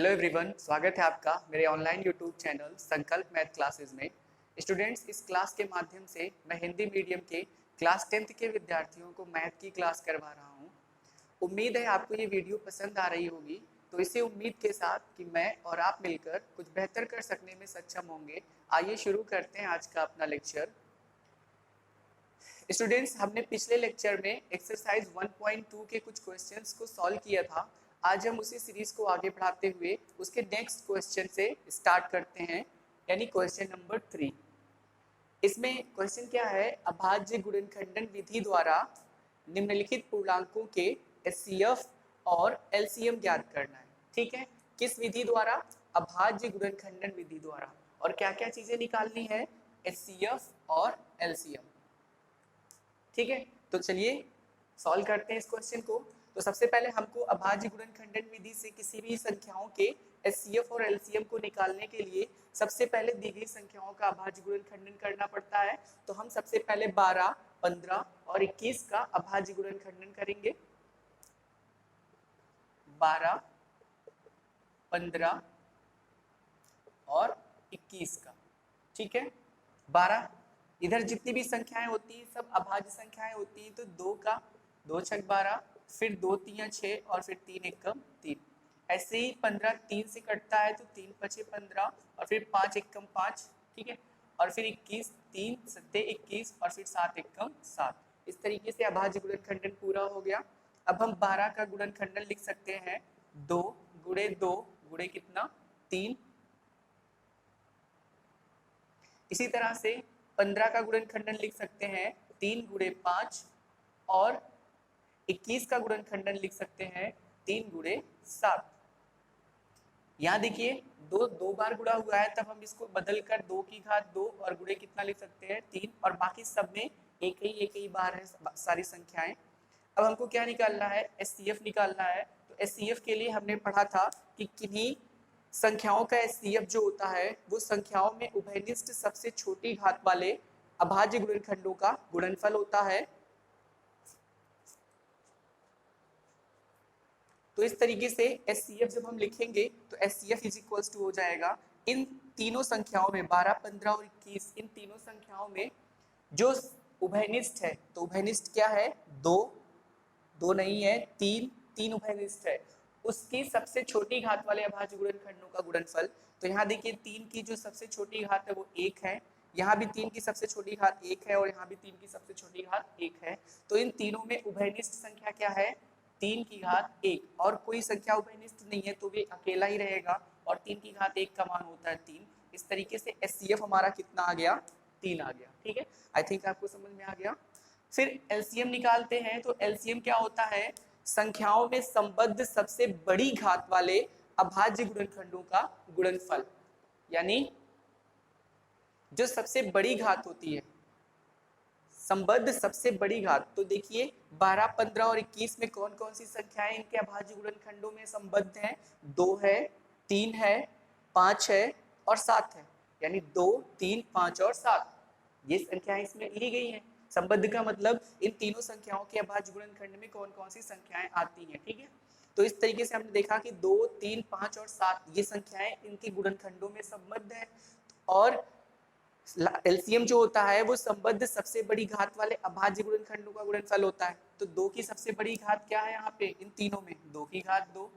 Hello everyone, स्वागत है आपका मेरे ऑनलाइन यूट्यूब चैनल संकल्प मैथ क्लासेस में। स्टूडेंट्स, इस क्लास के माध्यम से मैं हिंदी मीडियम के क्लास 10th के विद्यार्थियों को मैथ की क्लास करवा रहा हूं। उम्मीद है आपको ये वीडियो पसंद आ रही होगी। तो इसी उम्मीद के साथ कि मैं और आप मिलकर कुछ बेहतर कर सकने में सक्षम होंगे, आइए शुरू करते हैं आज का अपना लेक्चर। स्टूडेंट्स, हमने पिछले लेक्चर में एक्सरसाइज 1.2 के कुछ क्वेश्चंस को सॉल्व किया था। आज हम उसी सीरीज को आगे बढ़ाते हुए उसके नेक्स्ट क्वेश्चन से स्टार्ट करते हैं, यानी क्वेश्चन नंबर 3। इसमें क्वेश्चन क्या है, अभाज्य गुणनखंडन विधि द्वारा निम्नलिखित पूर्णांकों के एचसीएफ और एलसीएम ज्ञात करना है। ठीक है, किस विधि द्वारा? अभाज्य गुणनखंडन विधि द्वारा। और क्या क्या चीजें निकालनी है? एचसीएफ और एलसीएम। ठीक है, तो चलिए सॉल्व करते हैं इस क्वेश्चन को। तो सबसे पहले हमको अभाज्य गुणनखंडन विधि से किसी भी संख्याओं के एचसीएफ और एलसीएम को निकालने के लिए सबसे पहले दी गई संख्याओं का अभाज्य गुणनखंडन करना पड़ता है। तो हम सबसे पहले 12, 15 और 21 का अभाज्य गुणनखंडन करेंगे। 12, 15 और 21 का। ठीक है, 12 इधर जितनी भी संख्याएं होती हैं सब अभाज्य संख्याएं होती हैं। तो 2 का 2 छक 12, फिर 2 3 6 और फिर 3 1 कम 3। ऐसे ही 15 3 से कटता है तो 3 5 15 और फिर 5 1 कम 5। ठीक है, और फिर 21 3 7 21 और फिर 7 1 कम 7। इस तरीके से अभाज्य गुणनखंडन पूरा हो गया। अब हम 12 का गुणनखंडन लिख सकते हैं 2 गुणे 2 गुणे कितना 3। इसी तरह से 15 का गुणनखंडन लिख सकते हैं 3 गुणे 5 और 21 का गुणनखंडन लिख सकते हैं 3 गुणे 7। यहाँ देखिए दो बार गुणा हुआ है, तब हम इसको बदलकर 2 की घात 2 और गुणे कितना लिख सकते हैं 3, और बाकी सब में एक ही बार है सारी संख्याएं। अब हमको क्या निकालना है? एचसीएफ निकालना है। तो एचसीएफ के लिए हमने पढ़ा था कि किन्हीं संख्याओं का एचसीएफ जो होता है वो संख्याओं में उभयनिष्ठ सबसे छोटी घात वाले अभाज्य गुणनखंडों का गुणनफल होता है। तो इस तरीके से एचसीएफ जब हम लिखेंगे तो एचसीएफ इज इक्वल्स टू हो जाएगा इन तीनों संख्याओं में 12, 15 और 21, इन तीनों संख्याओं में जो उभयनिष्ठ है, तो उभयनिष्ठ क्या है? 2 2 नहीं है, 3 उभयनिष्ठ है, उसकी सबसे छोटी घात वाले अभाज्य गुणनखंडों का गुणनफल। तो यहाँ देखिए 3 की जो सबसे छोटी घात है वो 1 है, यहाँ भी 3 की सबसे छोटी घात 1 है और यहाँ भी 3 की सबसे छोटी घात 1 है। तो इन तीनों में उभयनिष्ठ संख्या क्या है? 3 की घात 1, और कोई संख्या उभयनिष्ठ नहीं है तो वे अकेला ही रहेगा, और 3 की घात 1 का मान होता है 3। इस तरीके से एचसीएफ हमारा कितना आ गया? 3 आ गया। ठीक है, आई थिंक आपको समझ में आ गया। फिर एलसीएम निकालते हैं। तो एलसीएम क्या होता है? संख्याओं में संबद्ध सबसे बड़ी घात वाले अभाज्य गुणनखंडों का गुणनफल, यानी जो सबसे बड़ी घात होती है, संबद्ध सबसे बड़ी घात। तो देखिए 12, 15 और 21 में कौन कौन सी संख्याएं इनके अभाज्य गुणनखंडों में संबद्ध हैं? 2 है, 3 है, 5 है और 7 है, यानी 2, 3, 5 और 7 ये संख्याएं इसमें ली गई हैं। संबद्ध का मतलब इन तीनों संख्याओं के अभाज्य गुणनखंड में कौन कौन सी संख्याएं आती हैं। ठीक है, तो इस तरीके से हमने देखा कि 2, 3, 5 और 7 ये संख्याएं इनके गुणनखंडों में संबद्ध है। और एलसीएम जो होता है वो संबद्ध सबसे बड़ी घात वाले अभाज्य गुणनखंडों का गुणनफल होता है। तो 2 की सबसे बड़ी घात क्या है यहाँ पे? इन तीनों में 2 की घात 2,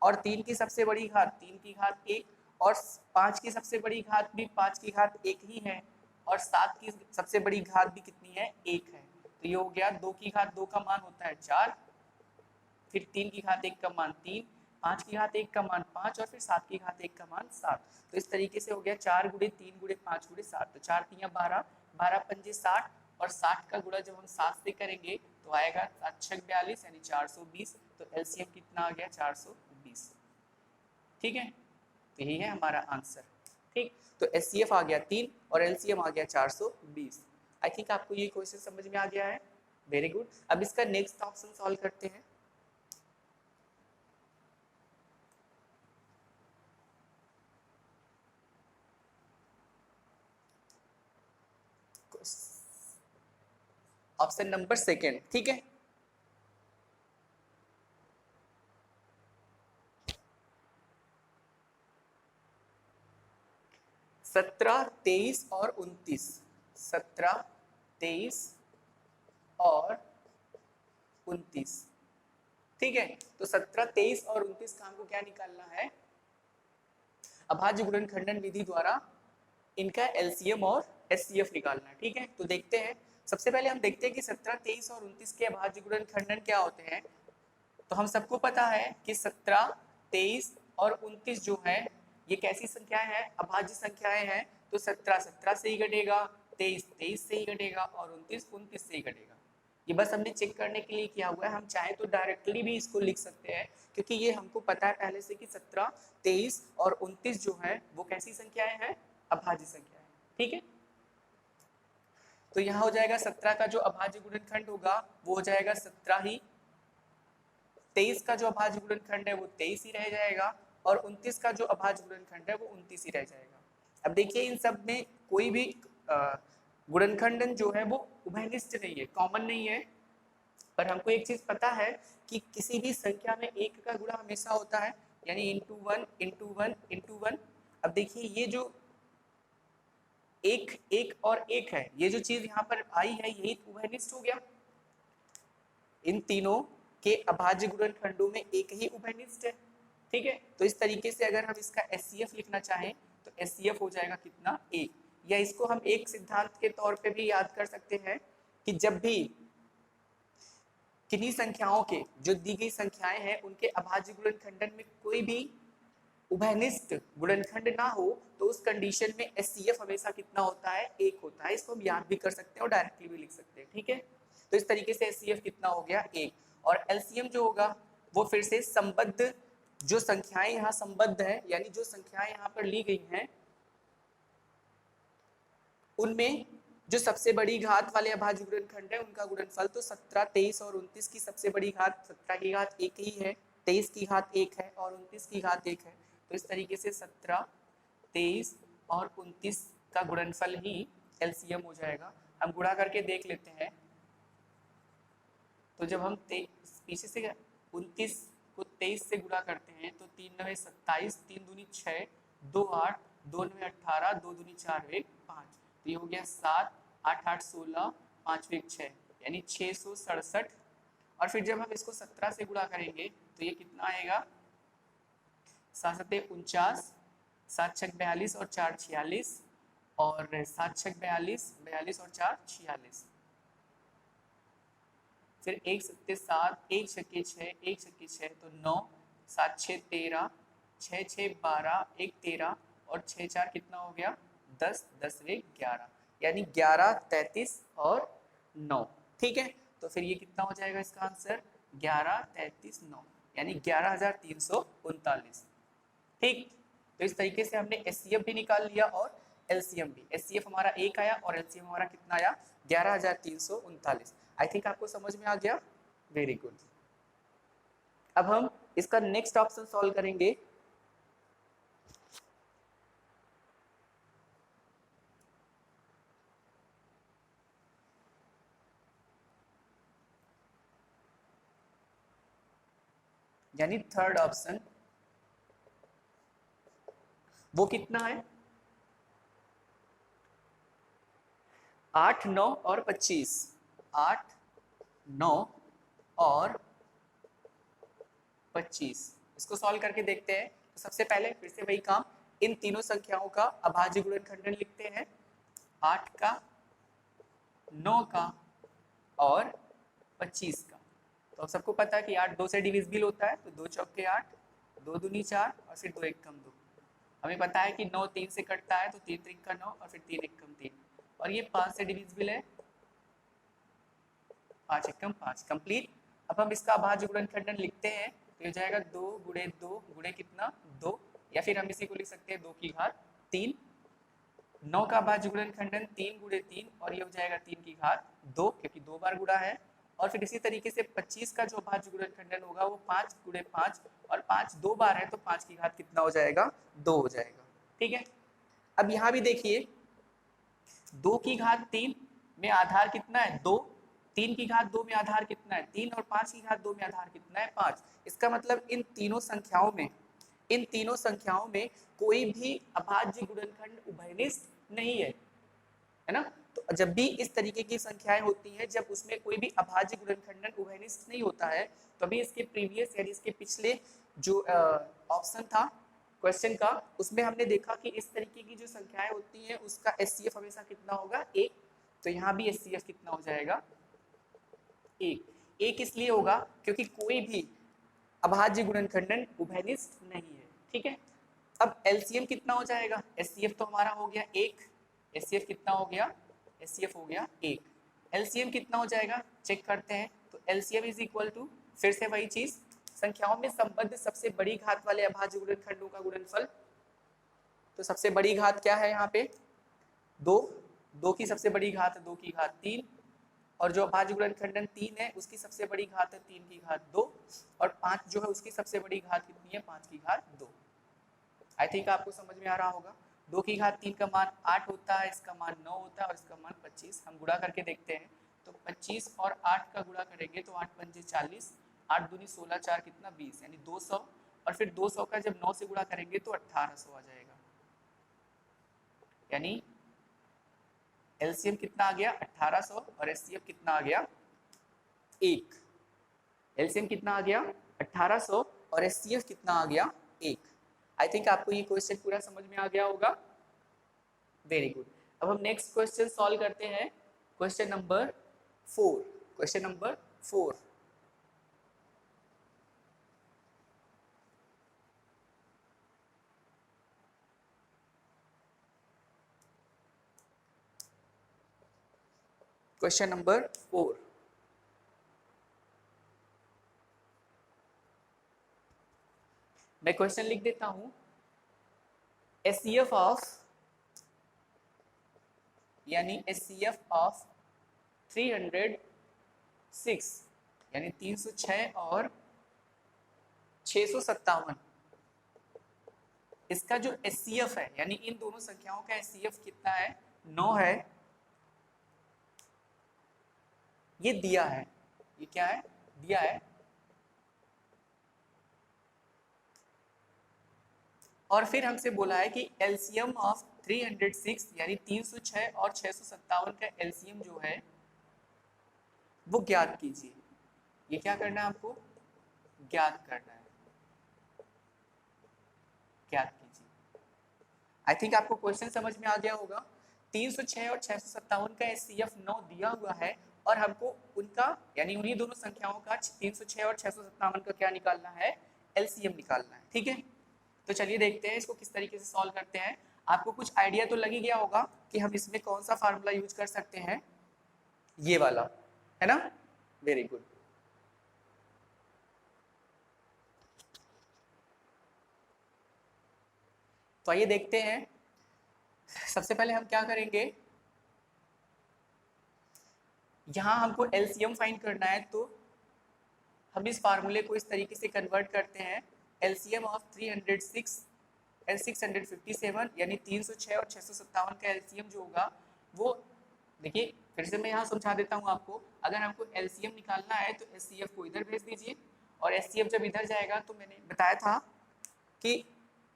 और 3 की सबसे बड़ी घात 3 की घात 1, और 5 की सबसे बड़ी घात भी 5 की घात 1 ही है, और 7 की सबसे बड़ी घात भी कितनी है? 1 है। तो ये हो गया 2 की घात 2 का मान होता है 4, फिर 3 की घात 1 का मान 3, 5 की घात 1 का मान 5 और फिर 7 की घात 1 का मान 7। तो इस तरीके से हो गया 4 गुणे 3 गुणे 5 गुणे 7। तो 4 3 12, 12 पंजे 60, और 60 का गुणा जब हम 7 से करेंगे तो आएगा 7 6 42, यानी 420। तो एलसीएम कितना आ गया? 420। ठीक है, तो यही है हमारा आंसर। ठीक, तो एचसीएफ आ गया 3 और एलसीएम आ गया 420। आई थिंक आपको ये क्वेश्चन समझ में आ गया है। Very good. अब इसका नेक्स्ट ऑप्शन सॉल्व करते हैं। Option number second. ठीक है, 17, 23 और 29, 17, 23 और 29, ठीक है। तो 17, 23 और 29 का हमको क्या निकालना है, अभाज्य गुणनखंडन विधि द्वारा इनका एलसीएम और एचसीएफ निकालना है, ठीक है। तो देखते हैं, सबसे पहले हम देखते हैं कि 17, 23 और 29 के अभाज्य गुणनखंडन क्या होते हैं। तो हम सबको पता है कि 17, 23 और 29 जो है ये कैसी संख्याएं हैं, अभाज्य संख्याएं हैं। तो 17, 17 से ही घटेगा, 23, 23 से ही घटेगा और 29, 29 से ही घटेगा। ये बस हमने चेक करने के लिए किया हुआ है। हम चाहे तो डायरेक्टली भी इसको लिख सकते हैं, क्योंकि ये हमको पता है पहले से कि 17, 23 और 29 जो है वो कैसी संख्याएं हैं, अभाज्य संख्याएं, ठीक है। तो यहाँ हो जाएगा 17 का जो अभाज्य गुणनखंड होगा वो हो जाएगा 17 ही, 23 का जो अभाज्य गुणनखंड है वो 23 ही रह जाएगा और 29 का जो अभाज्य गुणनखंड है वो 29 ही रह जाएगा। अब देखिए इन सब में कोई भी गुणनखंडन जो है वो उभयनिष्ठ नहीं है, कॉमन नहीं है, पर हमको एक चीज पता है कि किसी भी संख्या में एक का गुणा हमेशा होता है, यानी into one into one into one. अब देखिए ये जो एक एक और एक है, ये जो चीज यहाँ पर आई है यही उभयनिष्ठ हो गया। इन तीनों के अभाज्य गुणनखंडों में एक ही उभयनिष्ठ है, ठीक है। तो इस तरीके से अगर हम इसका एचसीएफ लिखना चाहें तो एचसीएफ हो जाएगा कितना, एक। या इसको हम एक सिद्धांत के तौर पे भी याद कर सकते हैं कि जब भी किन्हीं संख्याओं के जो दी गई संख्याएं हैं उनके अभाज्य गुणनखंडन में कोई भी उभयनिष्ठ गुणनखंड ना हो तो उस कंडीशन में एचसीएफ हमेशा कितना होता है, एक होता है। इसको हम याद भी कर सकते हैं और डायरेक्टली भी लिख सकते हैं, ठीक है। तो इस तरीके से एचसीएफ कितना हो गया, एक। और एलसीएम जो होगा वो फिर से संबद्ध जो संख्याएं यहाँ संबद्ध है, यानी जो संख्याएं यहाँ पर ली गई हैं उनमें जो सबसे बड़ी घात वाले अभाज्य गुणनखंड है उनका गुणनफल। तो 17, 23 और 29 की सबसे बड़ी घात 17 की घात एक ही है, 23 की घात एक है और 29 की घात एक है। तो इस तरीके से 17, 23 और 29 का गुणनफल ही एलसीएम हो जाएगा। हम गुणा करके देख लेते हैं। तो जब हम पीछे से 29 को 23 से गुणा करते हैं तो 3 9 27, 3 दूनी 6, 2 8, 2 9 18, 2 दूनी 4 1 5। तो ये हो गया 7, 8 8 16, 5 1 6, यानी 667। और फिर जब हम इसको 17 से गुणा करेंगे तो ये कितना आएगा, 7 7 49, 7 6 42 और 4 46 और 7 6 42, 42 और 4 46। फिर 1 7 7, 1 6 6, 1 6 6 तो 9, 7 6 13, 6 6 12, 1 13 और 6 4 कितना हो गया, 10, 10 1 11, यानी 11, 33 और 9, ठीक है। तो फिर ये कितना हो जाएगा इसका आंसर, 11, 33, 9, यानी 11,339, ठीक। तो इस तरीके से हमने एचसीएफ भी निकाल लिया और एलसीएम भी। एचसीएफ हमारा एक आया और एलसीएम हमारा कितना आया, 11,339। आई थिंक आपको समझ में आ गया, वेरी गुड। अब हम इसका नेक्स्ट ऑप्शन सॉल्व करेंगे। यानी थर्ड ऑप्शन, वो कितना है, 8, 9 और 25, 8, 9 और 25। इसको सॉल्व करके देखते हैं। तो सबसे पहले फिर से वही काम, इन तीनों संख्याओं का अभाज्य गुणनखंडन लिखते हैं, 8 का, 9 का और 25 का। तो सबको पता है कि 8 2 से डिविजिबल होता है, तो 2 चौके 8, 2 दूनी 4 और फिर 2 एक कम 2। हमें पता है कि 9 3 से कटता है, तो 3 3 का 9 और फिर 3 एक कम 3, और ये 5 से डिविजिबल है, 5 एक कम 5, कंप्लीट। अब हम इसका अभाज्य गुणनखंडन लिखते हैं, तो ये जाएगा 2 गुणे 2 गुणे कितना, 2, या फिर हम इसी को लिख सकते हैं 2 की घात 3। 9 का अभाज्य गुणनखंडन 3 गुणे 3 और ये हो जाएगा 3 की घात 2, क्योंकि 2 बार गुणा है। और फिर इसी तरीके से 25 का जो अभाज्य गुणनखंडन होगा वो 5 गुणे 5, और 5 2 बार है तो 5 की घात कितना हो जाएगा, 2 हो जाएगा, ठीक है। अब यहाँ भी देखिए 2 की घात 3 में आधार कितना है, 2, 3 की घात 2 में आधार कितना है, 3, और 5 की घात 2 में आधार कितना है, 5। इसका मतलब इन तीनों संख्याओं में इन तीनों संख्याओं में कोई भी अभाज्य गुणनखंड उभयनिष्ठ नहीं है ना। तो जब भी इस तरीके की संख्याएं होती हैं जब उसमें कोई भी अभाज्य गुणनखंडन उभयनिष्ठ नहीं होता है, तो अभी इसके प्रीवियस यानी इसके पिछले जो ऑप्शन था क्वेश्चन का, उसमें हमने देखा कि इस तरीके की जो संख्याएं होती हैं उसका एचसीएफ हमेशा कितना होगा, 1। तो यहाँ भी एचसीएफ कितना हो जाएगा, 1। 1 इसलिए होगा क्योंकि कोई भी अभाज्य गुणनखंडन उभयनिष्ठ नहीं है, ठीक है। अब एलसीएम कितना हो जाएगा, एचसीएफ तो हमारा हो गया 1, एचसीएफ कितना हो गया, एचसीएफ हो गया 1। एलसीएम कितना हो जाएगा चेक करते हैं, तो एलसीएम इज इक्वल टू फिर से वही चीज, संख्याओं में संबद्ध सबसे बड़ी घात वाले अभाज्य गुणनखंडों का गुणनफल। तो सबसे बड़ी घात क्या है यहाँ पे, 2, 2 की सबसे बड़ी घात है 2 की घात 3, और जो अभाज्य गुणनखंडन 3 है उसकी सबसे बड़ी घात है 3 की घात 2, और 5 जो है उसकी सबसे बड़ी घात कितनी है, 5 की घात 2। आई थिंक आपको समझ में आ रहा होगा। 2 की घात 3 का मान 8 होता है, इसका मान 9 होता है और इसका मान 25। हम गुणा करके देखते हैं, तो 25 और 8 का गुणा करेंगे तो 8 पंजे 40, 8 दूनी 16, 4 कितना 20, यानी 200, और फिर 200 का जब 9 से गुणा करेंगे तो 1800 आ जाएगा। यानी एलसीएम कितना आ गया 1800 और एचसीएफ कितना आ गया 1। एलसीएम कितना आ गया 1800 और एचसीएफ कितना आ गया 1। आई थिंक आपको ये क्वेश्चन पूरा समझ में आ गया होगा। Very good. अब हम नेक्स्ट क्वेश्चन सॉल्व करते हैं, question number 4। Question number 4, question number 4। मैं क्वेश्चन लिख देता हूं, एचसीएफ ऑफ यानी एचसीएफ ऑफ 306 यानी 306 और 657, इसका जो एचसीएफ है यानी इन दोनों संख्याओं का एचसीएफ कितना है, 9 है। ये दिया है, ये क्या है, दिया है। और फिर हमसे बोला है कि एलसीएम ऑफ 306 यानी 306 और 657 का एलसीएम जो है वो ज्ञात कीजिए। ये क्या करना है आपको, ज्ञात करना है, ज्ञात कीजिए। आई थिंक आपको क्वेश्चन समझ में आ गया होगा। 306 और 657 का एचसीएफ 9 दिया हुआ है और हमको उनका यानी उन्हीं दोनों संख्याओं का 306 और 657 का क्या निकालना है, एलसीएम निकालना है, ठीक है। तो चलिए देखते हैं इसको किस तरीके से सॉल्व करते हैं। आपको कुछ आइडिया तो लग ही गया होगा कि हम इसमें कौन सा फार्मूला यूज कर सकते हैं, ये वाला, है ना। Very good. तो आइए देखते हैं। सबसे पहले हम क्या करेंगे, यहां हमको एलसीएम फाइंड करना है, तो हम इस फार्मूले को इस तरीके से कन्वर्ट करते हैं। एलसीएम ऑफ 306 एंड 657 यानी 306 और 657 का एलसीएम जो होगा वो, देखिए फिर से मैं यहाँ समझा देता हूँ आपको। अगर हमको एलसीएम निकालना है तो एचसीएफ को इधर भेज दीजिए, और एचसीएफ जब इधर जाएगा तो मैंने बताया था कि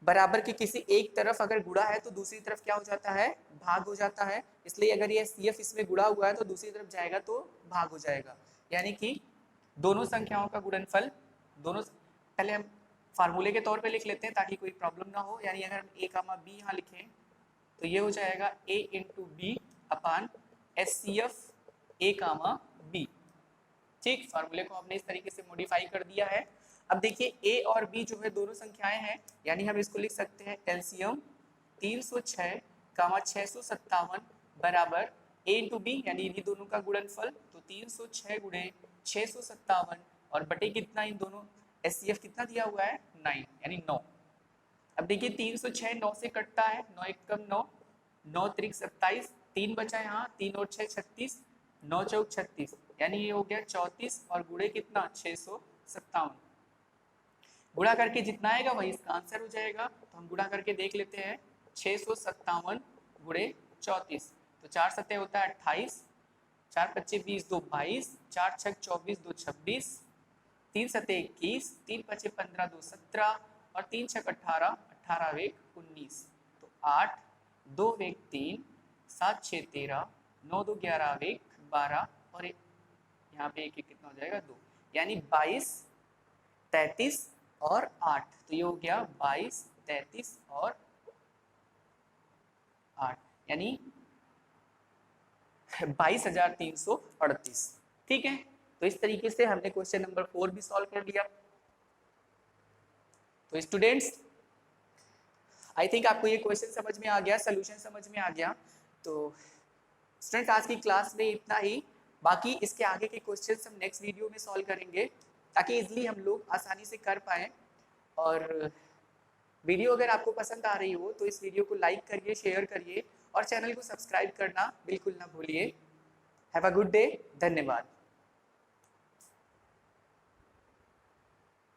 बराबर की किसी एक तरफ अगर गुणा है तो दूसरी तरफ क्या हो जाता है, भाग हो जाता है। इसलिए अगर ये एचसीएफ इसमें गुणा हुआ है तो दूसरी तरफ जाएगा तो भाग हो जाएगा। यानी कि दोनों संख्याओं का गुणनफल, दोनों पहले हम फार्मूले के तौर पे लिख लेते हैं ताकि कोई प्रॉब्लम ना हो। यानी अगर हम ए कामा बी यहाँ लिखें तो ये हो जाएगा ए इंटू बी अपान एचसीएफ ए कामा बी। ठीक, फार्मूले को हमने इस तरीके से मॉडिफाई कर दिया है। अब देखिए ए और बी जो है दोनों संख्याएं हैं, यानी हम इसको लिख सकते हैं एलसीएम 306 कामा 657 बराबर ए इंटू बी यानी इन्हीं दोनों का गुणनफल, तो 306 गुणे 657 और बटे कितना इन दोनों, एचसीएफ कितना दिया हुआ है 9 यानी 9। अब देखिए 306 9 से कटता है, 9 एक कम 9, 9 त्रिक 27, 3 बचा यहाँ, 3 और 6 36, 9 चौक 36 यानी ये हो गया 34 और गुणे कितना 657। गुणा करके जितना आएगा वही इसका आंसर हो जाएगा। तो हम गुणा करके देख लेते हैं, 657 गुणे 34, तो 4 सत्ते होता है 28, 4 पच्चे 20, 2 22, 4 छक 24, 2 26, 3 सत्ते 21, 3 पचे 15, 2 17 और 3 छक 18, 18 वेग 19, तो 8, 2 वेग 3, 7 6 13, 9 2 11 वेग 12 और यहाँ पे एक कितना हो जाएगा 2, यानी 22, 33 और 8, तो ये हो गया 22, 33 और 8, यानी 22,338। ठीक है, तो इस तरीके से हमने क्वेश्चन नंबर 4 भी सॉल्व कर लिया। तो स्टूडेंट्स, आई थिंक आपको ये क्वेश्चन समझ में आ गया, सोल्यूशन समझ में आ गया। तो स्टूडेंट्स, आज की क्लास में इतना ही, बाकी इसके आगे के क्वेश्चंस हम नेक्स्ट वीडियो में सॉल्व करेंगे ताकि इजीली हम लोग आसानी से कर पाएँ। और वीडियो अगर आपको पसंद आ रही हो तो इस वीडियो को लाइक करिए, शेयर करिए और चैनल को सब्सक्राइब करना बिल्कुल ना भूलिए। हैव अ गुड डे, धन्यवाद।